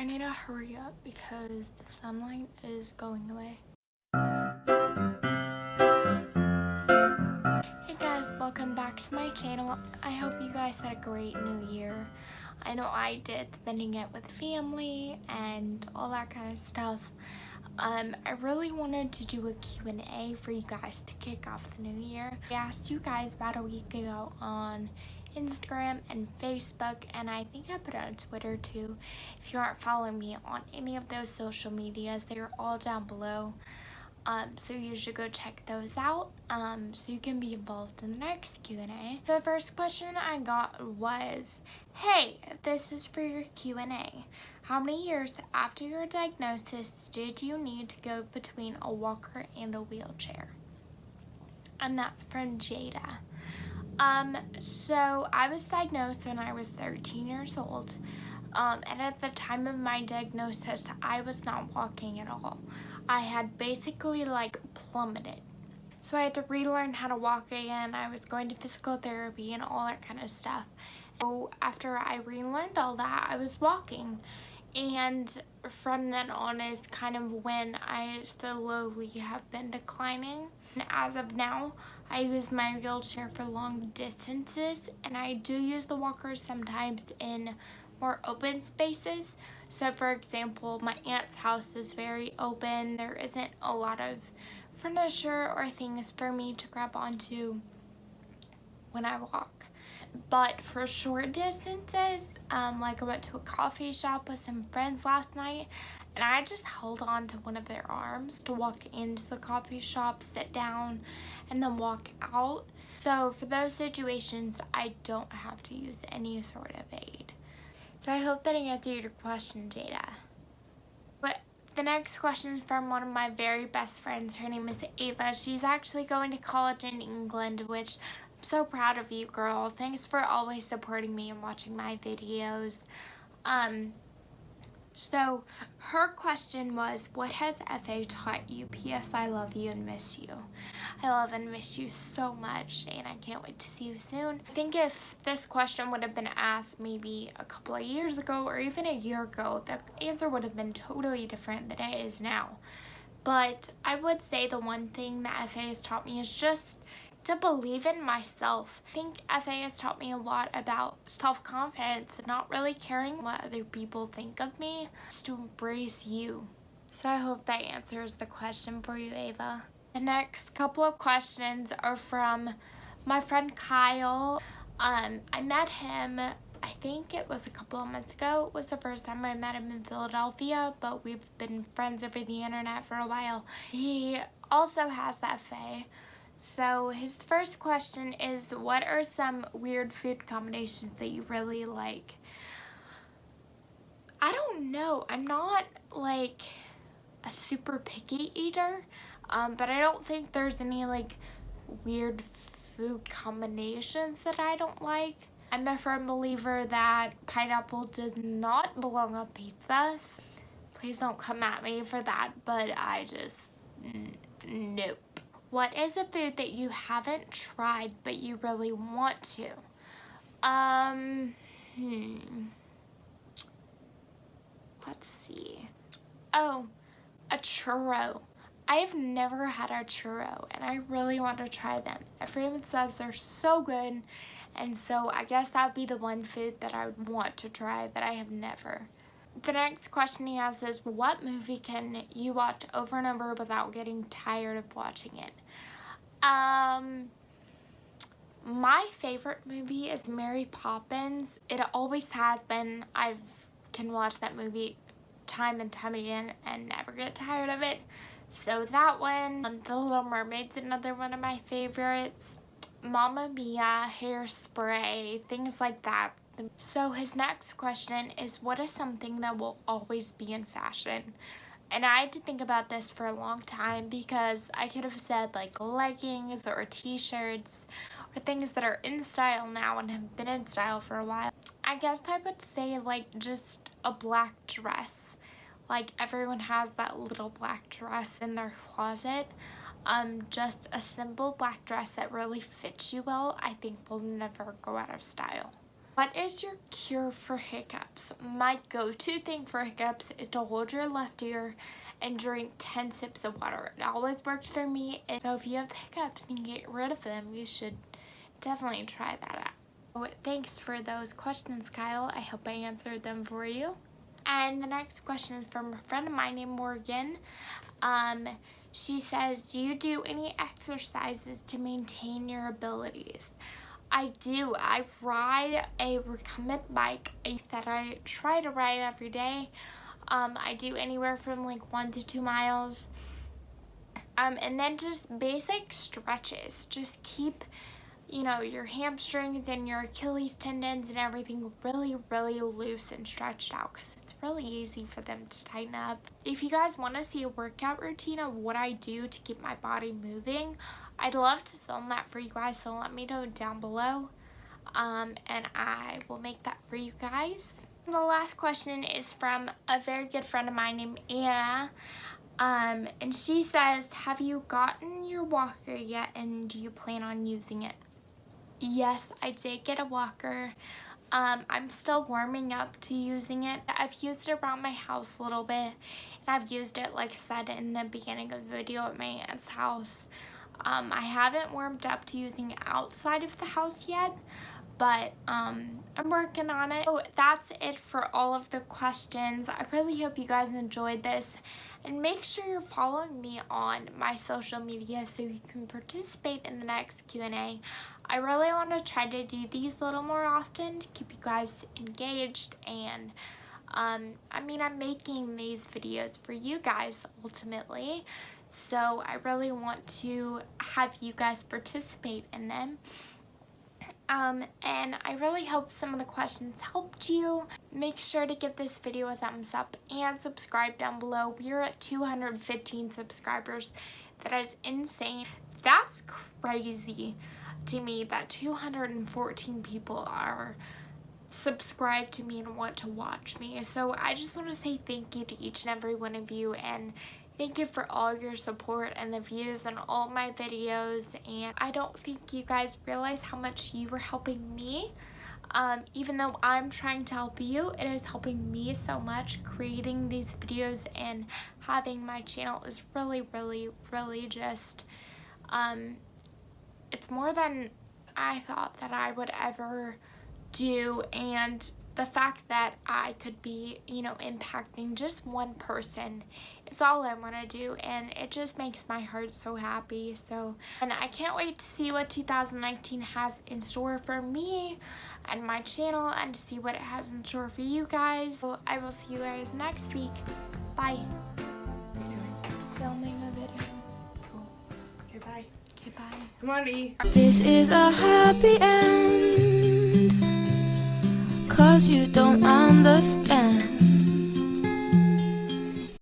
I need to hurry up because the sunlight is going away. Hey guys, welcome back to my channel. I hope you guys had a great new year. I know I did, spending it with family and all that kind of stuff. I really wanted to do a Q&A for you guys to kick off the new year. I asked you guys about a week ago on Instagram and Facebook, and I think I put it on Twitter too. If you aren't following me on any of those social medias, they're all down below. So you should go check those out so you can be involved in the next Q&A. The first question I got was, hey, this is for your Q&A. How many years after your diagnosis did you need to go between a walker and a wheelchair? And that's from Jada. So I was diagnosed when I was 13 years old. And at the time of my diagnosis, I was not walking at all. I had basically plummeted. So I had to relearn how to walk again. I was going to physical therapy and all that kind of stuff. So after I relearned all that, I was walking. And from then on is kind of when I slowly have been declining. And as of now, I use my wheelchair for long distances, and I do use the walker sometimes in more open spaces. So for example, my aunt's house is very open. There isn't a lot of furniture or things for me to grab onto when I walk. But for short distances, like I went to a coffee shop with some friends last night, and I just held on to one of their arms to walk into the coffee shop, sit down, and then walk out. So for those situations, I don't have to use any sort of aid. So I hope that answered your question, Jada. But the next question is from one of my very best friends. Her name is Ava. She's actually going to college in England, which I'm so proud of you, girl. Thanks for always supporting me and watching my videos. So her question was, what has FA taught you? P.S. I love you and miss you. I love and miss you so much, and I can't wait to see you soon. I think if this question would have been asked maybe a couple of years ago or even a year ago, the answer would have been totally different than it is now. But I would say the one thing that FA has taught me is just to believe in myself. I think FA has taught me a lot about self-confidence and not really caring what other people think of me, just to embrace you. So I hope that answers the question for you, Ava. The next couple of questions are from my friend Kyle. I met him, I think it was a couple of months ago. It was the first time I met him in Philadelphia, but we've been friends over the internet for a while. He also has the FA. So his first question is, what are some weird food combinations that you really like? I don't know. I'm not like a super picky eater, but I don't think there's any weird food combinations that I don't like. I'm a firm believer that pineapple does not belong on pizza. Please don't come at me for that, but I just, nope. What is a food that you haven't tried but you really want to? Let's see. Oh, a churro. I have never had a churro, and I really want to try them. Everyone says they're so good, and so I guess that would be the one food that I would want to try that I have never. The next question he has is, what movie can you watch over and over without getting tired of watching it? My favorite movie is Mary Poppins. It always has been. I can watch that movie time and time again and never get tired of it. So that one. The Little Mermaid's another one of my favorites. Mamma Mia, Hairspray, things like that. So his next question is, what is something that will always be in fashion? And I had to think about this for a long time, because I could have said leggings or t-shirts or things that are in style now and have been in style for a while. I guess I would say just a black dress. Everyone has that little black dress in their closet. Just a simple black dress that really fits you well, I think will never go out of style. What is your cure for hiccups? My go-to thing for hiccups is to hold your left ear and drink 10 sips of water. It always worked for me, and so if you have hiccups and you get rid of them, you should definitely try that out. So thanks for those questions, Kyle. I hope I answered them for you. And the next question is from a friend of mine named Morgan. She says, do you do any exercises to maintain your abilities? I do. I ride a recumbent bike that I try to ride every day. I do anywhere from like 1 to 2 miles. And then just basic stretches. Just keep, you know, your hamstrings and your Achilles tendons and everything really, really loose and stretched out, because it's really easy for them to tighten up. If you guys want to see a workout routine of what I do to keep my body moving, I'd love to film that for you guys, so let me know down below, and I will make that for you guys. And the last question is from a very good friend of mine named Anna. And she says, have you gotten your walker yet, and do you plan on using it? Yes, I did get a walker. I'm still warming up to using it. I've used it around my house a little bit, and I've used it, like I said in the beginning of the video, at my aunt's house. I haven't warmed up to using it outside of the house yet, but I'm working on it. So that's it for all of the questions. I really hope you guys enjoyed this, and make sure you're following me on my social media so you can participate in the next Q&A. I really want to try to do these a little more often to keep you guys engaged, and I mean, I'm making these videos for you guys ultimately, so I really want to have you guys participate in them. And I really hope some of the questions helped you. Make sure to give this video a thumbs up and subscribe down below. We're at 215 subscribers. That is insane. That's crazy to me that 214 people are subscribed to me and want to watch me. So I just want to say thank you to each and every one of you, and thank you for all your support and the views on all my videos. And I don't think you guys realize how much you were helping me. Even though I'm trying to help you, it is helping me so much. Creating these videos and having my channel is really, really, really just, it's more than I thought that I would ever do. And the fact that I could be, you know, impacting just one person is all I want to do, and it just makes my heart so happy. So, and I can't wait to see what 2019 has in store for me and my channel, and to see what it has in store for you guys. So I will see you guys next week. Bye. Filming a video. Cool. Okay, bye. Okay, bye. Come on, E. This is a happy end, 'cause you don't understand.